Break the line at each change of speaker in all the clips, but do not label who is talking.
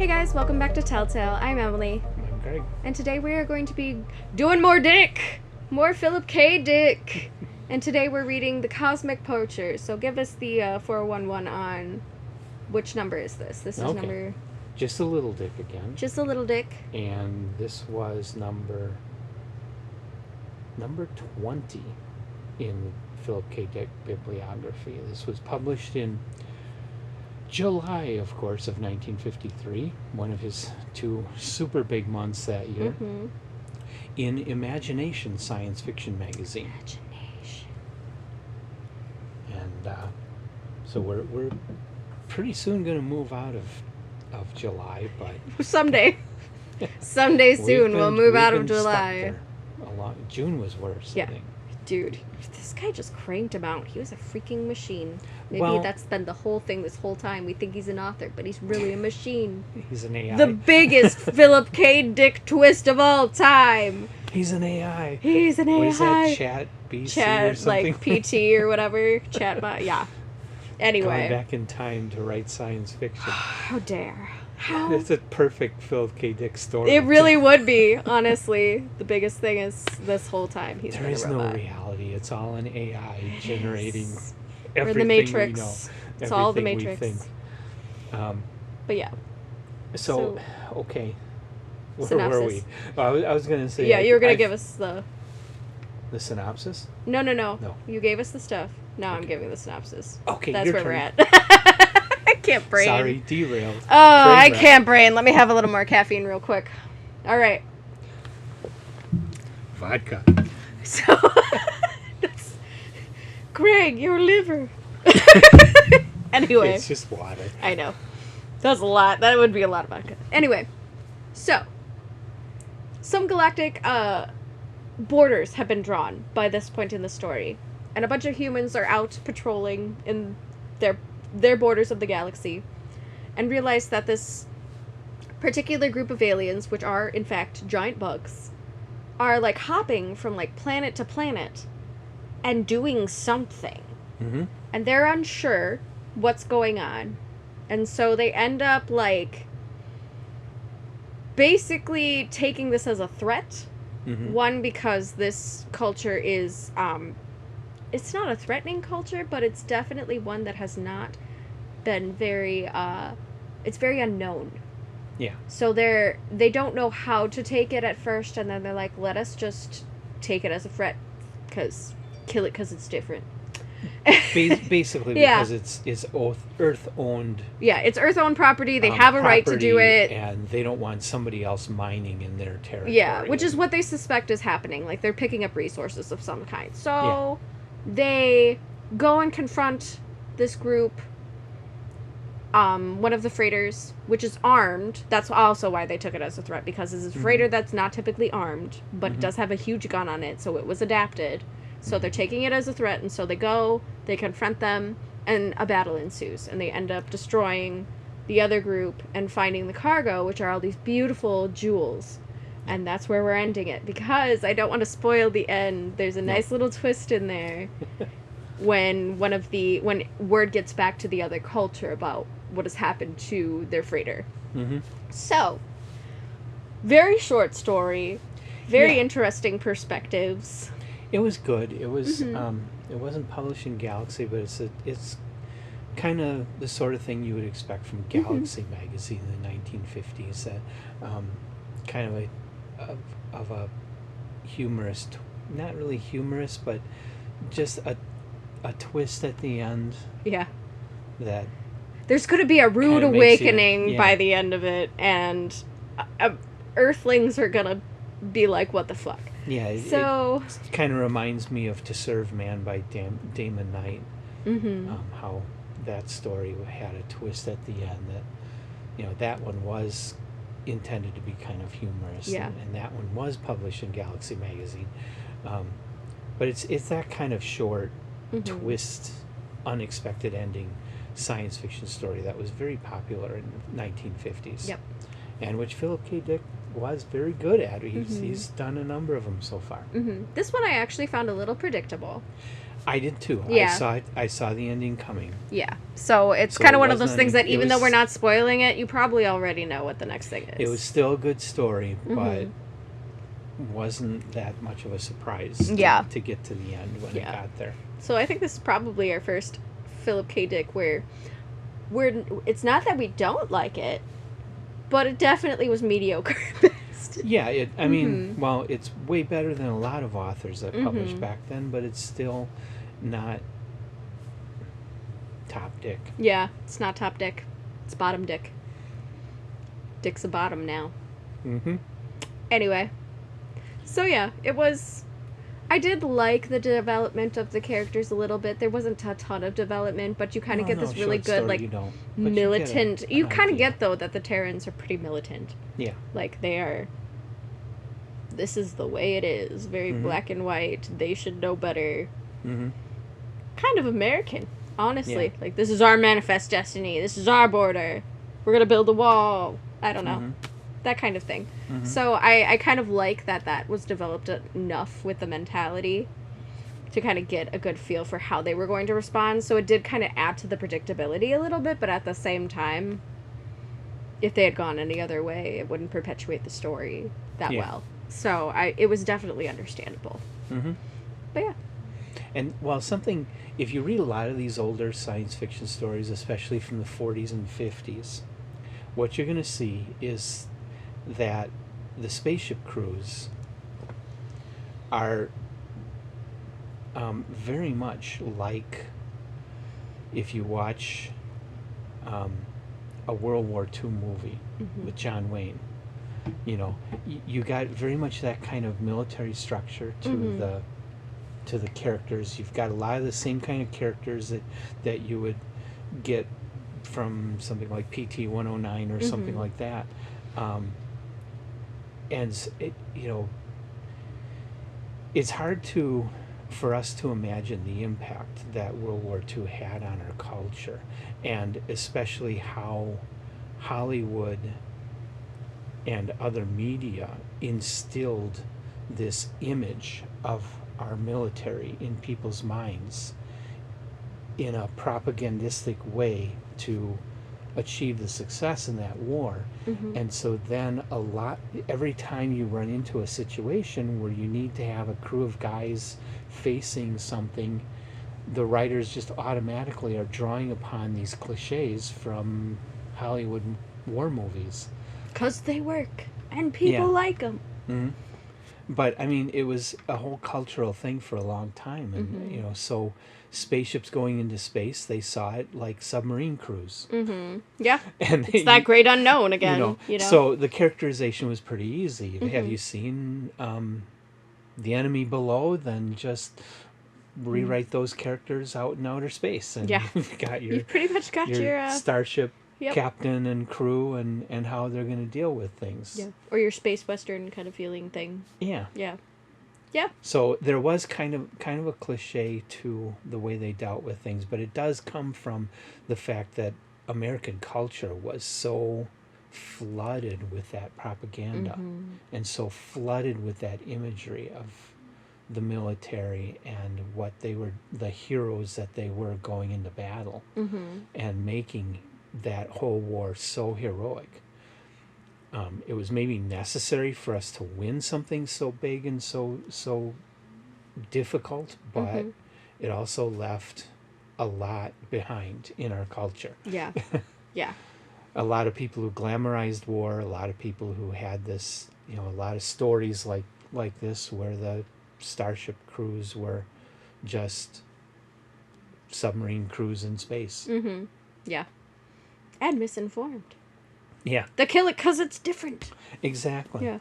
Hey guys, welcome back to Telltale. I'm Emily.
I'm Greg.
And today we are going to be doing more Dick! More Philip K. Dick! And today we're reading The Cosmic Poachers. So give us the 411 on which number is this? This is number...
Just a Little Dick again.
Just a Little Dick.
And this was number 20 in Philip K. Dick bibliography. This was published in July, of course, of 1953, one of his two super big months that year, in Imagination science fiction magazine.
Imagination.
And so we're pretty soon going to move out of July, but
Someday. Someday soon we'll move out of July.
June was worse, I think.
Dude, this guy just cranked him out. He was a freaking machine. Maybe that's been the whole thing this whole time. We think he's an author, but he's really a machine.
He's an AI.
The biggest Philip K. Dick twist of all time.
He's an AI.
He's an AI.
What is that? Chat BC or something?
Like PT or whatever. Chatbot, yeah. Anyway.
Going back in time to write science fiction.
How dare. How?
It's a perfect Philip K. Dick story.
It really would be, honestly. The biggest thing is this whole time he's been a robot.
There is no reality. It's all an AI generating everything
or the Matrix.
we know.
It's all the Matrix. But yeah.
So okay. Where
synopsis.
were we? I was going to say...
Yeah, you were going to give us the...
The synopsis?
No. You gave us the stuff. Now I'm giving the synopsis.
Okay,
that's
your
where
turn.
we're at. I can't brain.
Sorry, derailed.
Oh, I can't brain. Let me have a little more caffeine real quick. All right.
Vodka.
So, Greg, your liver. Anyway.
It's just water.
I know. That's a lot. That would be a lot of vodka. Anyway. So, some galactic borders have been drawn by this point in the story. And a bunch of humans are out patrolling in their borders of the galaxy and realize that this particular group of aliens, which are in fact giant bugs, are like hopping from like planet to planet and doing something.
Mm-hmm.
And they're unsure what's going on. And so they end up like basically taking this as a threat.
Mm-hmm.
One, because this culture is it's not a threatening culture, but it's definitely one that has not been very, it's very unknown.
Yeah.
So they don't know how to take it at first, and then they're like, let us just take it as a threat, kill it because it's different.
Basically, because it's Earth-owned.
Yeah, it's Earth-owned property. They have a right to do it.
And they don't want somebody else mining in their territory.
Yeah, which is what they suspect is happening. Like, they're picking up resources of some kind. So... Yeah. They go and confront this group, one of the freighters, which is armed. That's also why they took it as a threat, because it's a freighter that's not typically armed, but it does have a huge gun on it, so it was adapted. So they're taking it as a threat, and so they confront them, and a battle ensues, and they end up destroying the other group and finding the cargo, which are all these beautiful jewels. And that's where we're ending it, because I don't want to spoil the end. There's a nice little twist in there when when word gets back to the other culture about what has happened to their freighter.
Mm-hmm.
So, very short story, very interesting perspectives.
It was good. It was it wasn't published in Galaxy, but it's kind of the sort of thing you would expect from Galaxy magazine in the 1950s. Kind of a humorous, not really humorous, but just a twist at the end. Yeah. That
there's going to be a rude awakening by the end of it, and Earthlings are going to be like, what the fuck?
Yeah,
so
it kind of reminds me of To Serve Man by Damon Knight. How that story had a twist at the end that, that one was intended to be kind of humorous, and that one was published in Galaxy magazine, but it's that kind of short twist, unexpected ending science fiction story that was very popular in the 1950s, and which Philip K. Dick was very good at. He's done a number of them so far.
This one I actually found a little predictable.
I did too.
Yeah.
I saw the ending coming.
Yeah. So it's
So
kind
it
of one of those
wasn't
things that
it
even though we're
was
not spoiling it, you probably already know what the next thing
it was
is.
still a good story, but
Mhm.
wasn't that much of a surprise
Yeah.
to get to the end when it
Yeah.
got there.
So I think this is probably our first Philip K. Dick where it's not that we don't like it, but it definitely was mediocre at best.
Yeah, I mean,
Mhm.
well, it's way better than a lot of authors that published
Mhm.
back then, but it's still not top Dick.
Yeah, it's not top Dick. It's bottom Dick. Dick's a bottom now.
Mm-hmm.
Anyway, so yeah, it was. I did like the development of the characters a little bit. There wasn't a ton of development, but you kind of
Well,
get
no,
this really
short
good,
story
like,
you don't, but you get
militant.
an
You kind of
idea.
get, though, that the Terrans are pretty militant.
Yeah.
Like, they are. This is the way it is. Very
Mm-hmm.
black and white. They should know better.
Mm-hmm.
Kind of American, honestly.
Yeah.
Like, this is our manifest destiny. This is our border. We're gonna build a wall. I don't know.
Mm-hmm.
That kind of thing.
Mm-hmm.
So I kind of like that was developed enough with the mentality to kind of get a good feel for how they were going to respond. So it did kind of add to the predictability a little bit, but at the same time, if they had gone any other way, it wouldn't perpetuate the story that well. So it was definitely understandable.
Mm-hmm.
But yeah.
And while something, if you read a lot of these older science fiction stories, especially from the 40s and 50s, what you're going to see is that the spaceship crews are very much like if you watch a World War II movie with John Wayne. You know, you got very much that kind of military structure to the characters. You've got a lot of the same kind of characters that you would get from something like PT 109 or something like that. And it, you know, it's hard for us to imagine the impact that World War II had on our culture, and especially how Hollywood and other media instilled this image of our military in people's minds in a propagandistic way to achieve the success in that war. And so then every time you run into a situation where you need to have a crew of guys facing something, the writers just automatically are drawing upon these cliches from Hollywood war movies.
'Cause they work, and people like them.
Mm-hmm. But I mean, it was a whole cultural thing for a long time, and you know, so spaceships going into space, they saw it like submarine crews.
Yeah,
And
it's that great unknown again.
So the characterization was pretty easy. Have you seen the enemy below? Then just rewrite those characters out in outer space, and you've got
you've pretty much got your
starship
yep.
captain and crew, and how they're going to deal with things.
Yeah, or your space western kind of feeling thing.
Yeah.
Yeah. Yeah.
So there was kind of a cliche to the way they dealt with things, but it does come from the fact that American culture was so flooded with that propaganda and so flooded with that imagery of the military and what they were, the heroes that they were going into battle and making that whole war so heroic. It was maybe necessary for us to win something so big and so difficult, but it also left a lot behind in our culture.
Yeah. Yeah.
A lot of people who glamorized war, a lot of people who had this, you know, a lot of stories like this where the starship crews were just submarine crews in space.
Yeah. And misinformed.
Yeah.
They kill it because it's different.
Exactly.
Yeah.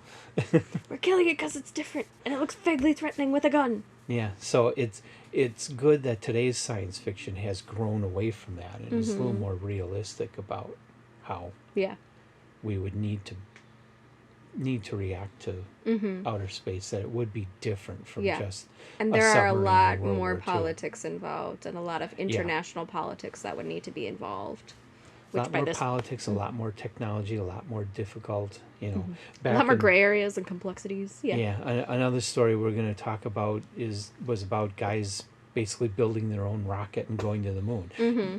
We're killing it because it's different, and it looks vaguely threatening with a gun.
Yeah. So it's good that today's science fiction has grown away from that and is a little more realistic about how we would need to react to outer space. That it would be different from just
and there are a lot
World
more
War II.
politics involved, and a lot of international politics that would need to be involved.
A lot more politics, a lot more technology, a lot more difficult, you know.
A lot more gray areas and complexities. Yeah.
Yeah. Another story we're going to talk about was about guys basically building their own rocket and going to the moon.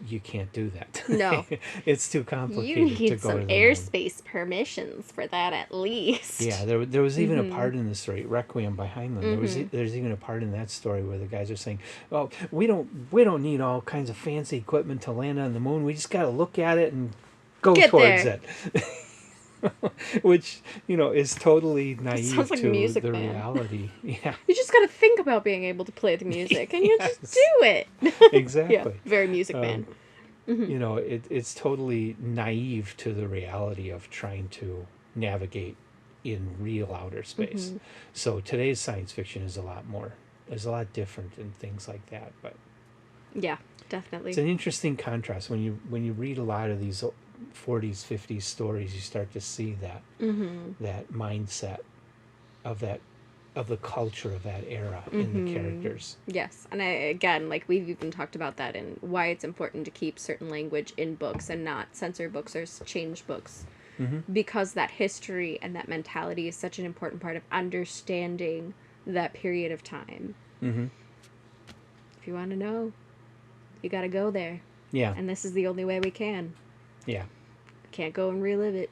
You can't do that.
No.
It's too
You
complicated to
need
go
some
to the moon.
airspace permissions for that at least.
Yeah, there was even a part in the story, Requiem by Heinlein. There's even a part in that story where the guys are saying, "Oh, we don't need all kinds of fancy equipment to land on the moon. We just got to look at it and go
Get
towards
there."
it." Which, is totally naive
sounds like
to
Music
the
Man.
reality. Yeah,
You just gotta think about being able to play the music, and you just
Yes.
do it.
exactly.
Yeah, very Music Man.
It's totally naive to the reality of trying to navigate in real outer space. So today's science fiction is a lot different and things like that. But
Yeah, definitely.
it's an interesting contrast when you read a lot of these 40s, 50s stories. You start to see that that mindset of the culture of that era in the characters.
Yes, and again, like we've even talked about that and why it's important to keep certain language in books and not censor books or change books. Because that history and that mentality is such an important part of understanding that period of time. If you want to know, you got to go there.
Yeah.
And this is the only way we can.
Yeah.
Can't go and relive it.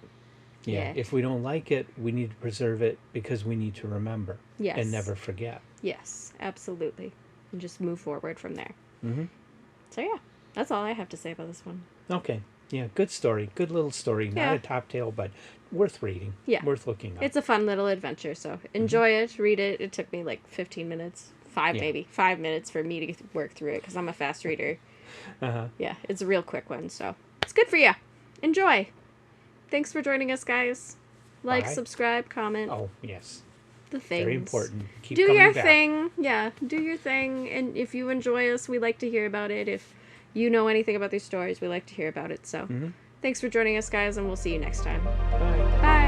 Yeah. If we don't like it, we need to preserve it because we need to remember.
Yes.
And never forget.
Yes, absolutely. And just move forward from there.
Mm-hmm.
So yeah, that's all I have to say about this one.
Okay. Yeah, good story. Good little story. Not a top tale, but worth reading.
Yeah.
Worth looking up.
It's a fun little adventure, so enjoy it, read it. It took me like 15 minutes. 5 minutes for me to work through it because I'm a fast reader. Yeah, it's a real quick one, so it's good for you. Enjoy. Thanks for joining us, guys. Like,
Bye.
subscribe, comment.
Oh, yes.
The things.
Very important. Keep
Do
coming
your
back.
thing. Yeah, do your thing. And if you enjoy us, we like to hear about it. If you know anything about these stories, we like to hear about it. So thanks for joining us, guys, and we'll see you next time.
Bye.
Bye.